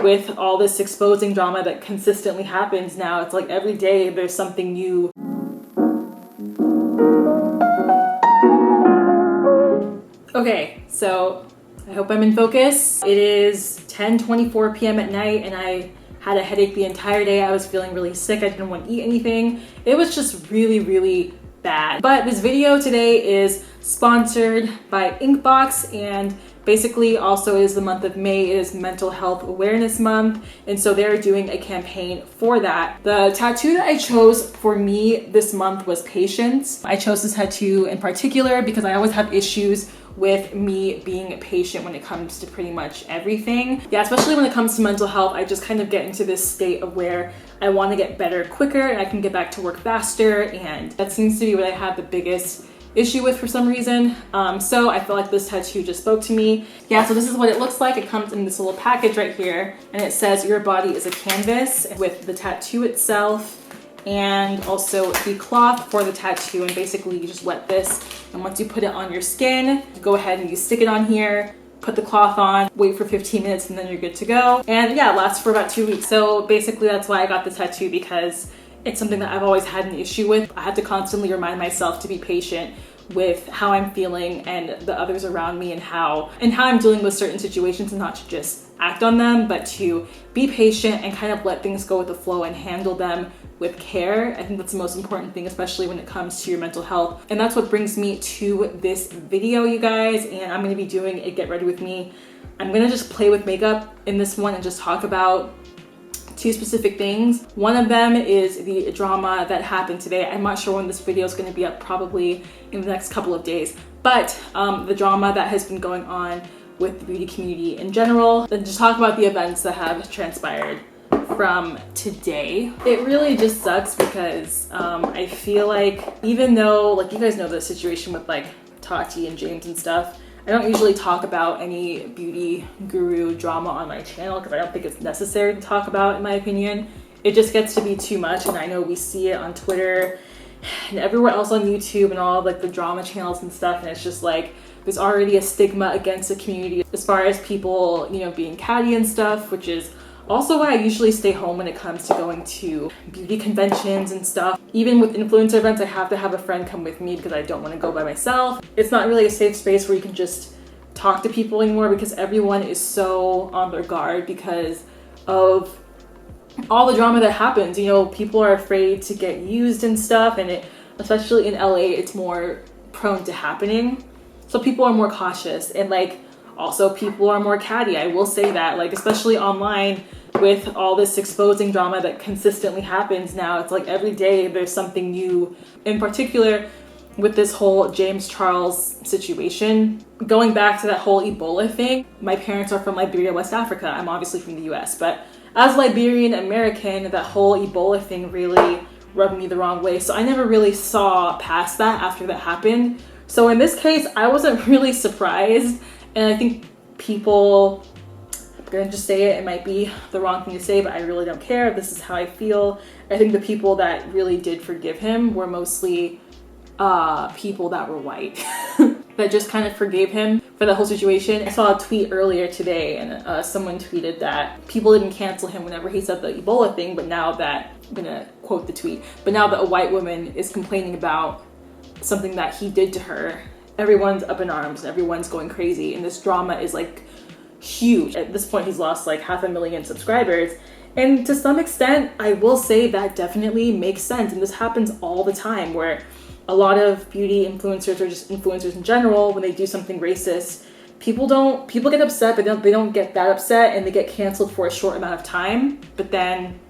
with all this exposing drama that consistently happens now. It's like every day there's something new. Okay, so I hope I'm in focus. It is 10:24 p.m. at night and I had a headache the entire day. I was feeling really sick. I didn't want to eat anything. It was just really bad. But this video today is sponsored by Inkbox, and basically also is the month of May. It is Mental Health Awareness Month, and so they're doing a campaign for that. The tattoo that I chose for me this month was patience. I chose this tattoo in particular because I always have issues with me being patient when it comes to pretty much everything. Yeah, especially when it comes to mental health, I just kind of get into this state of where I want to get better quicker and I can get back to work faster, and that seems to be what I have the biggest issue with for some reason. So I feel like this tattoo just spoke to me. Yeah, so this is what it looks like. It comes in this little package right here, and it says your body is a canvas, with the tattoo itself and also the cloth for the tattoo. And basically you just wet this, and once you put it on your skin, you go ahead and you stick it on here, put the cloth on, wait for 15 minutes, and then you're good to go. And yeah, it lasts for about 2 weeks. So basically that's why I got the tattoo, because it's something that I've always had an issue with. I have to constantly remind myself to be patient with how I'm feeling and the others around me, and how I'm dealing with certain situations, and not to just act on them, but to be patient and kind of let things go with the flow and handle them with care. I think that's the most important thing, especially when it comes to your mental health. And that's what brings me to this video, you guys. And I'm gonna be doing a get ready with me. I'm gonna just play with makeup in this one and just talk about two specific things. One of them is the drama that happened today. I'm not sure when this video is going to be up, probably in the next couple of days, but the drama that has been going on with the beauty community in general, and just talk about the events that have transpired from today. It really just sucks because I feel like, even though, like, you guys know the situation with like Tati and James and stuff, I don't usually talk about any beauty guru drama on my channel because I don't think it's necessary to talk about, in my opinion. It just gets to be too much, and I know we see it on Twitter and everywhere else on YouTube and all like the drama channels and stuff, and it's just like there's already a stigma against the community as far as people, you know, being catty and stuff, which is also why I usually stay home when it comes to going to beauty conventions and stuff. Even with influencer events, I have to have a friend come with me because I don't want to go by myself. It's not really a safe space where you can just talk to people anymore, because everyone is so on their guard because of all the drama that happens. You know, people are afraid to get used and stuff, and especially in LA, it's more prone to happening. So people are more cautious, and like, also people are more catty. I will say that, like, especially online with all this exposing drama that consistently happens now. It's like every day there's something new. In particular with this whole James Charles situation, going back to that whole Ebola thing. My parents are from Liberia, West Africa. I'm obviously from the US, but as Liberian American, that whole Ebola thing really rubbed me the wrong way. So I never really saw past that after that happened. So in this case, I wasn't really surprised. And I think people, I'm gonna just say it, it might be the wrong thing to say, but I really don't care. This is how I feel. I think the people that really did forgive him were mostly people that were white that just kind of forgave him for the whole situation. I saw a tweet earlier today, and someone tweeted that people didn't cancel him whenever he said the Ebola thing, but now that, I'm gonna quote the tweet, but now that a white woman is complaining about something that he did to her, everyone's up in arms and everyone's going crazy, and this drama is like huge. At this point, he's lost like 500,000 subscribers, and to some extent, I will say that definitely makes sense. And this happens all the time, where a lot of beauty influencers, or just influencers in general, when they do something racist, people get upset, but they don't get that upset, and they get canceled for a short amount of time, but then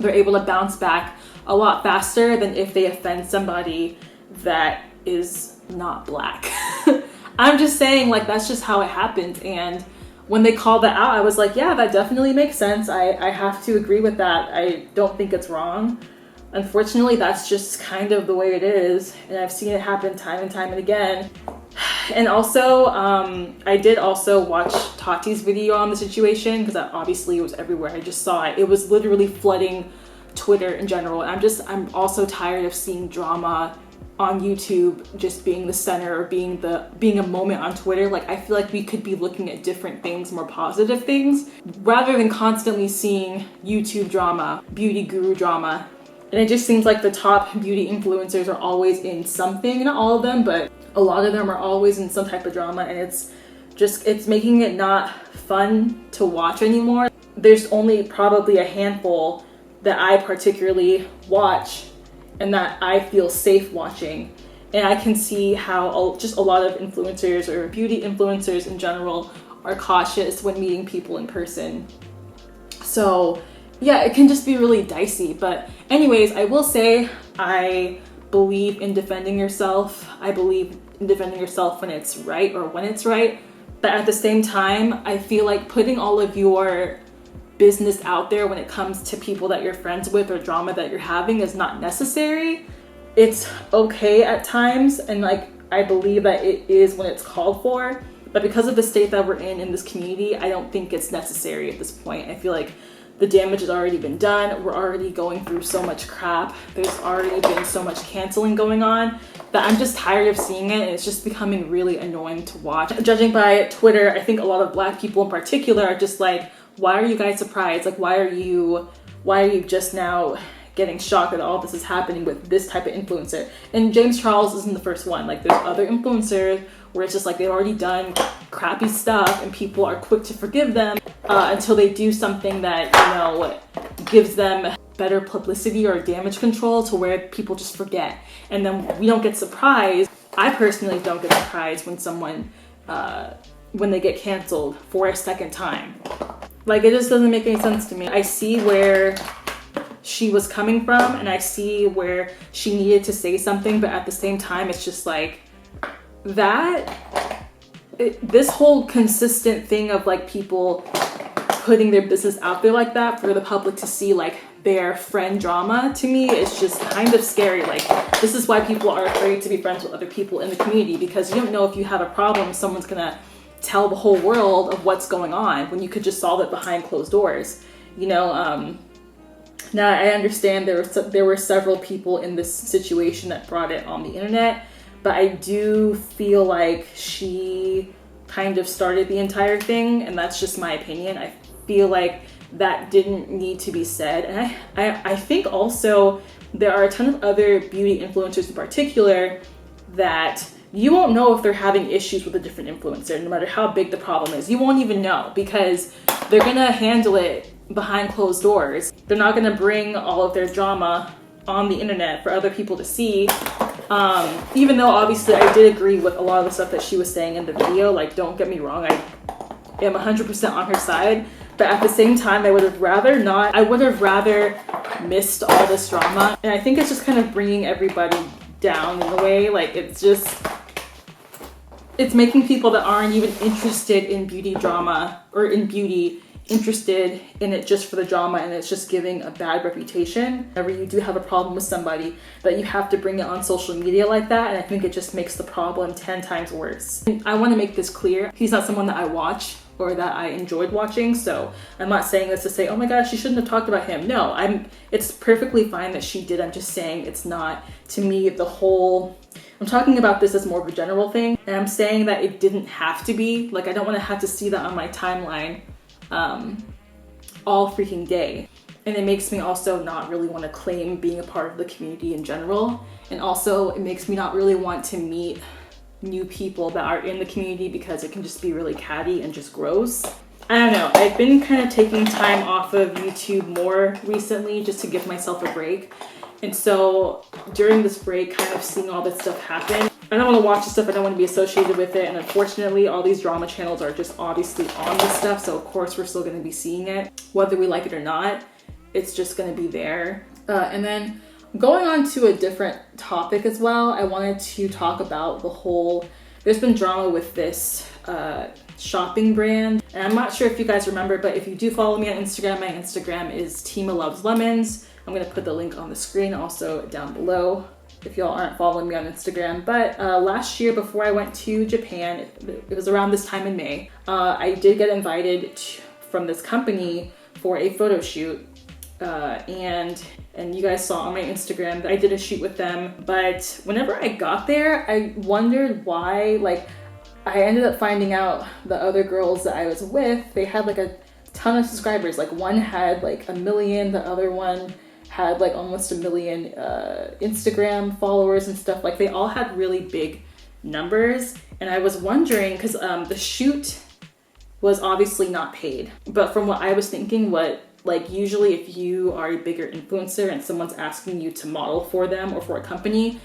they're able to bounce back a lot faster than if they offend somebody that is not black. I'm just saying, like, that's just how it happens. And when they called that out, I was like, yeah, that definitely makes sense. I have to agree with that. I don't think it's wrong. Unfortunately, that's just kind of the way it is, and I've seen it happen time and time and again. And also, I did also watch Tati's video on the situation, because obviously it was everywhere. I just saw it. It was literally flooding Twitter in general. And I'm also tired of seeing drama on YouTube just being the center or being a moment on Twitter. Like, I feel like we could be looking at different things, more positive things, rather than constantly seeing YouTube drama, beauty guru drama. And it just seems like the top beauty influencers are always in something, not all of them, but a lot of them are always in some type of drama, and it's making it not fun to watch anymore. There's only probably a handful that I particularly watch and that I feel safe watching. And I can see how just a lot of influencers or beauty influencers in general are cautious when meeting people in person. So yeah, it can just be really dicey. But anyways, I will say I believe in defending yourself. I believe in defending yourself when it's right or when it's right. But at the same time, I feel like putting all of your business out there when it comes to people that you're friends with or drama that you're having is not necessary. It's okay at times, and like I believe that it is when it's called for, but because of the state that we're in this community, I don't think it's necessary at this point. I feel like the damage has already been done. We're already going through so much crap. There's already been so much canceling going on that I'm just tired of seeing it, and it's just becoming really annoying to watch. Judging by Twitter, I think a lot of Black people in particular are just like, why are you guys surprised? Like, why are you just now getting shocked that all this is happening with this type of influencer? And James Charles isn't the first one. Like, there's other influencers where it's just like they've already done crappy stuff and people are quick to forgive them until they do something that, you know, gives them better publicity or damage control to where people just forget. And then we don't get surprised. I personally don't get surprised when someone, when they get canceled for a second time. Like, it just doesn't make any sense to me. I see where she was coming from and I see where she needed to say something, but at the same time, it's just like this whole consistent thing of like people putting their business out there like that for the public to see, like their friend drama, to me is just kind of scary. Like, this is why people are afraid to be friends with other people in the community, because you don't know if you have a problem, someone's gonna tell the whole world of what's going on when you could just solve it behind closed doors. You know, now I understand there were several people in this situation that brought it on the internet, but I do feel like she kind of started the entire thing, and that's just my opinion. I feel like that didn't need to be said. And I think also there are a ton of other beauty influencers in particular that you won't know if they're having issues with a different influencer, no matter how big the problem is. You won't even know, because they're gonna handle it behind closed doors. They're not gonna bring all of their drama on the internet for other people to see. Even though obviously I did agree with a lot of the stuff that she was saying in the video. Like, don't get me wrong, I am 100% on her side. But at the same time, I would have rather missed all this drama. And I think it's just kind of bringing everybody down in a way. Like, it's making people that aren't even interested in beauty drama or in beauty interested in it just for the drama, and it's just giving a bad reputation. Whenever you do have a problem with somebody, that you have to bring it on social media like that, and I think it just makes the problem 10 times worse. And I want to make this clear. He's not someone that I watch or that I enjoyed watching, so I'm not saying this to say, oh my gosh, she shouldn't have talked about him. No, it's perfectly fine that she did. I'm just saying it's not, to me, I'm talking about this as more of a general thing, and I'm saying that it didn't have to be. Like, I don't want to have to see that on my timeline all freaking day. And it makes me also not really want to claim being a part of the community in general. And also it makes me not really want to meet new people that are in the community, because it can just be really catty and just gross. I don't know, I've been kind of taking time off of YouTube more recently just to give myself a break. And so during this break, kind of seeing all this stuff happen, I don't want to watch the stuff, I don't want to be associated with it. And unfortunately, all these drama channels are just obviously on this stuff. So of course we're still going to be seeing it, whether we like it or not. It's just going to be there. And then going on to a different topic as well, I wanted to talk about there's been drama with this shopping brand. And I'm not sure if you guys remember, but if you do follow me on Instagram, my Instagram is Timaloveslemons. I'm going to put the link on the screen also down below if y'all aren't following me on Instagram. But last year, before I went to Japan, it was around this time in May, I did get invited from this company for a photo shoot. and you guys saw on my Instagram that I did a shoot with them. But whenever I got there, I wondered why. Like, I ended up finding out the other girls that I was with, they had like a ton of subscribers. Like, one had like 1 million, the other one had like almost 1 million Instagram followers and stuff. Like, they all had really big numbers. And I was wondering, because the shoot was obviously not paid, but from what I was thinking, like usually if you are a bigger influencer and someone's asking you to model for them or for a company,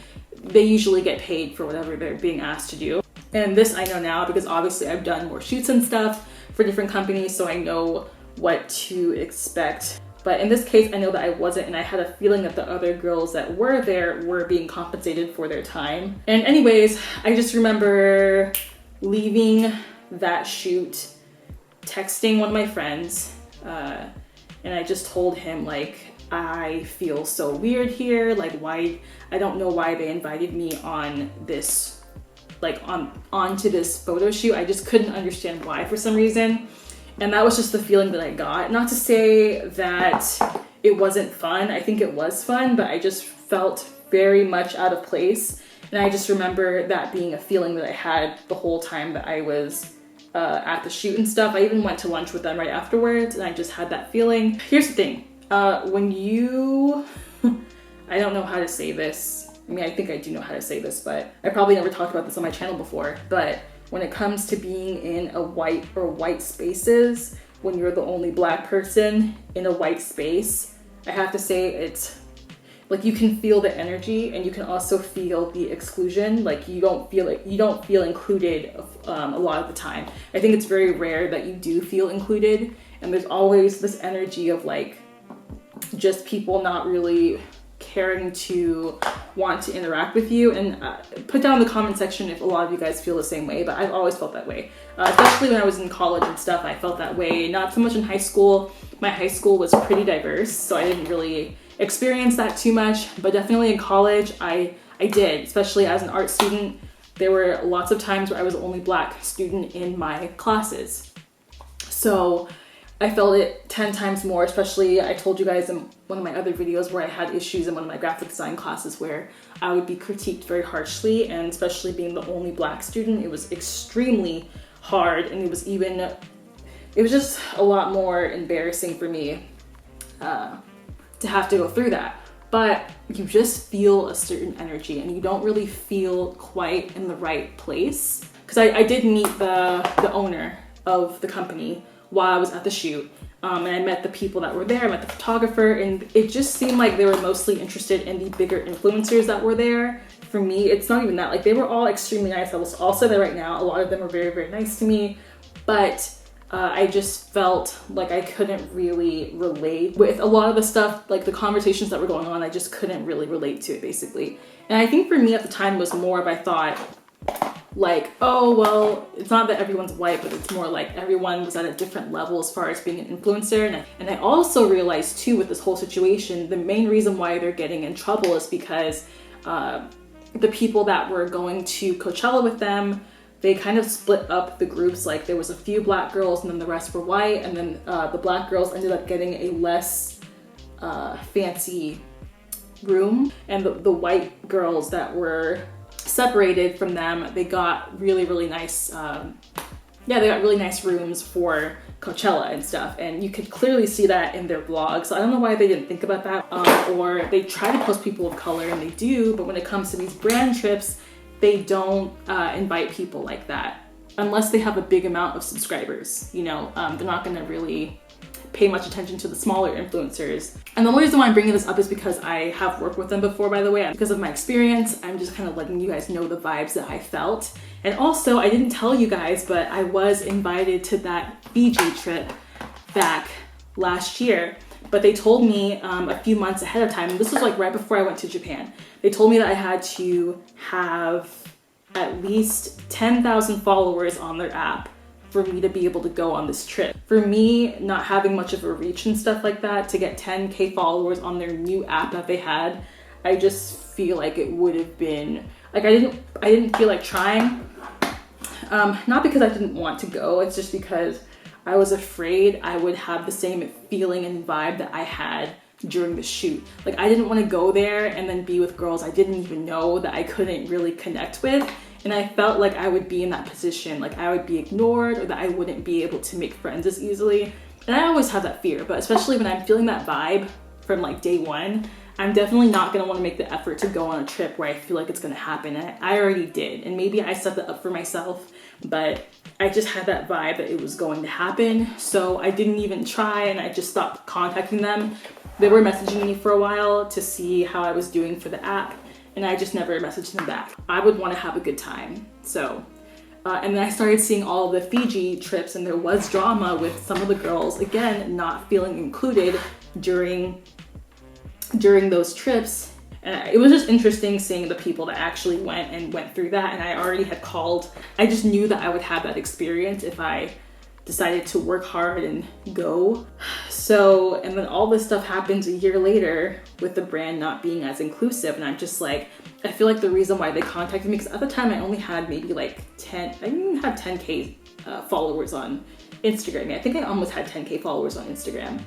they usually get paid for whatever they're being asked to do. And this I know now because obviously I've done more shoots and stuff for different companies, so I know what to expect. But in this case, I know that I wasn't, and I had a feeling that the other girls that were there were being compensated for their time. And anyways, I just remember leaving that shoot, texting one of my friends, and I just told him, like, I feel so weird here. Like, why, I don't know why they invited me on this, like onto this photo shoot. I just couldn't understand why for some reason. And that was just the feeling that I got. Not to say that it wasn't fun. I think it was fun, but I just felt very much out of place. And I just remember that being a feeling that I had the whole time that I was at the shoot and stuff. I even went to lunch with them right afterwards, and I just had that feeling. Here's the thing. When you, I don't know how to say this. I mean, I think I do know how to say this, but I probably never talked about this on my channel before. But when it comes to being in a white spaces, when you're the only Black person in a white space, I have to say it's like you can feel the energy and you can also feel the exclusion. Like you don't feel included a lot of the time. I think it's very rare that you do feel included, and there's always this energy of like just people not really caring to want to interact with you. And put down in the comment section if a lot of you guys feel the same way, but I've always felt that way. Especially when I was in college and stuff, I felt that way. Not so much in high school. My high school was pretty diverse, so I didn't really experience that too much, but definitely in college, I did, especially as an art student. There were lots of times where I was the only Black student in my classes. So I felt it 10 times more, especially I told you guys in one of my other videos where I had issues in one of my graphic design classes where I would be critiqued very harshly, and especially being the only Black student, it was extremely hard, and it was just a lot more embarrassing for me to have to go through that. But you just feel a certain energy and you don't really feel quite in the right place. Because I did meet the owner of the company while I was at the shoot, and I met the people that were there. I met the photographer, and it just seemed like they were mostly interested in the bigger influencers that were there. For me, it's not even that. Like, they were all extremely nice. I will also say that right now, a lot of them were very, very nice to me, but I just felt like I couldn't really relate with a lot of the stuff, like the conversations that were going on. I just couldn't really relate to it, basically. And I think for me at the time was more of, I thought, like, oh, well, it's not that everyone's white, but it's more like everyone was at a different level as far as being an influencer. And I also realized too with this whole situation, the main reason why they're getting in trouble is because the people that were going to Coachella with them, they kind of split up the groups. Like, there was a few Black girls and then the rest were white, and then the Black girls ended up getting a less fancy room, and the white girls that were separated from them, they got really, really nice they got really nice rooms for Coachella and stuff, and you could clearly see that in their vlogs. So I don't know why they didn't think about that, or they try to post people of color, and they do, but when it comes to these brand trips, they don't invite people like that unless they have a big amount of subscribers. You know, they're not gonna really pay much attention to the smaller influencers. And the only reason why I'm bringing this up is because I have worked with them before, by the way. Because of my experience, I'm just kind of letting you guys know the vibes that I felt. And also, I didn't tell you guys, but I was invited to that Fiji trip back last year. But they told me a few months ahead of time, and this was like right before I went to Japan. They told me that I had to have at least 10,000 followers on their app for me to be able to go on this trip. For me, not having much of a reach and stuff like that, to get 10K followers on their new app that they had, I just feel like it would have been, like, I didn't feel like trying. Not because I didn't want to go, it's just because I was afraid I would have the same feeling and vibe that I had during the shoot. Like I didn't want to go there and then be with girls I didn't even know that I couldn't really connect with. And I felt like I would be in that position, like I would be ignored or that I wouldn't be able to make friends as easily. And I always have that fear, but especially when I'm feeling that vibe from like day one, I'm definitely not gonna wanna make the effort to go on a trip where I feel like it's gonna happen. And I already did, and maybe I set that up for myself, but I just had that vibe that it was going to happen. So I didn't even try, and I just stopped contacting them. They were messaging me for a while to see how I was doing for the app, and I just never messaged them back. I would wanna have a good time, so. And then I started seeing all of the Fiji trips, and there was drama with some of the girls, again, not feeling included during those trips. And it was just interesting seeing the people that actually went through that. And I already had called. I just knew that I would have that experience if I decided to work hard and go. So, and then all this stuff happens a year later with the brand not being as inclusive. And I'm just like, I feel like the reason why they contacted me, because at the time I only had maybe like 10, I didn't have 10K followers on Instagram. I think I almost had 10K followers on Instagram.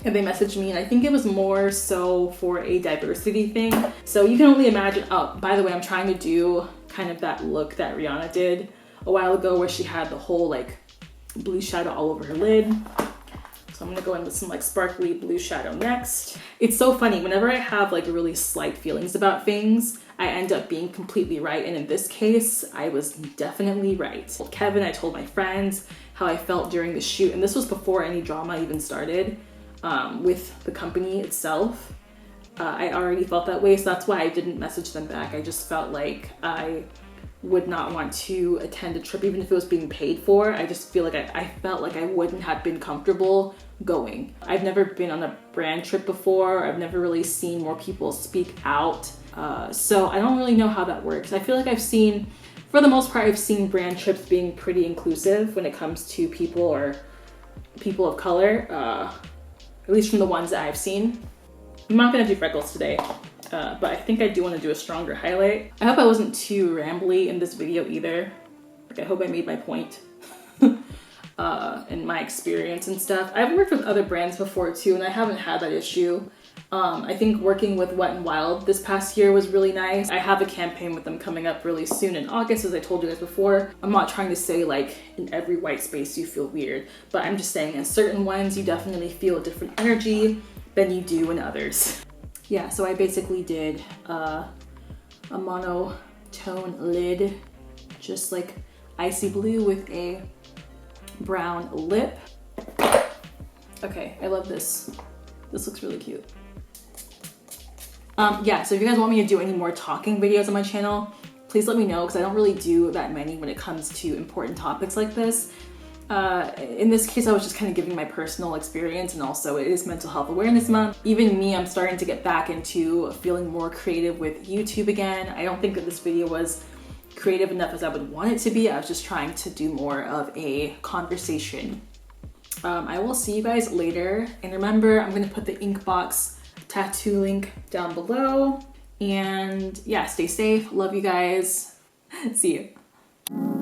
And they messaged me, and I think it was more so for a diversity thing. So you can only imagine, oh, by the way, I'm trying to do kind of that look that Rihanna did a while ago where she had the whole like blue shadow all over her lid. So I'm gonna go in with some like sparkly blue shadow next. It's so funny, whenever I have like really slight feelings about things, I end up being completely right. And in this case, I was definitely right. I told Kevin, I told my friends how I felt during the shoot. And this was before any drama even started. With the company itself. I already felt that way, so that's why I didn't message them back. I just felt like I would not want to attend a trip even if it was being paid for. I just feel like I felt like I wouldn't have been comfortable going. I've never been on a brand trip before. I've never really seen more people speak out. So I don't really know how that works. I feel like for the most part, I've seen brand trips being pretty inclusive when it comes to people or people of color. At least from the ones that I've seen. I'm not gonna do freckles today, but I think I do wanna do a stronger highlight. I hope I wasn't too rambly in this video either. Like I hope I made my point and my experience and stuff. I've worked with other brands before too, and I haven't had that issue. I think working with Wet n Wild this past year was really nice. I have a campaign with them coming up really soon in August, as I told you guys before. I'm not trying to say like in every white space you feel weird, but I'm just saying in certain ones you definitely feel a different energy than you do in others. Yeah, so I basically did a monotone lid, just like icy blue with a brown lip. Okay, I love this. This looks really cute. Yeah, so if you guys want me to do any more talking videos on my channel, please let me know, because I don't really do that many when it comes to important topics like this. In this case, I was just kind of giving my personal experience, and also it is Mental Health Awareness Month. Even me, I'm starting to get back into feeling more creative with YouTube again. I don't think that this video was creative enough as I would want it to be. I was just trying to do more of a conversation. I will see you guys later, and remember, I'm gonna put the Inkbox tattoo link down below, and yeah, stay safe, love you guys, see you.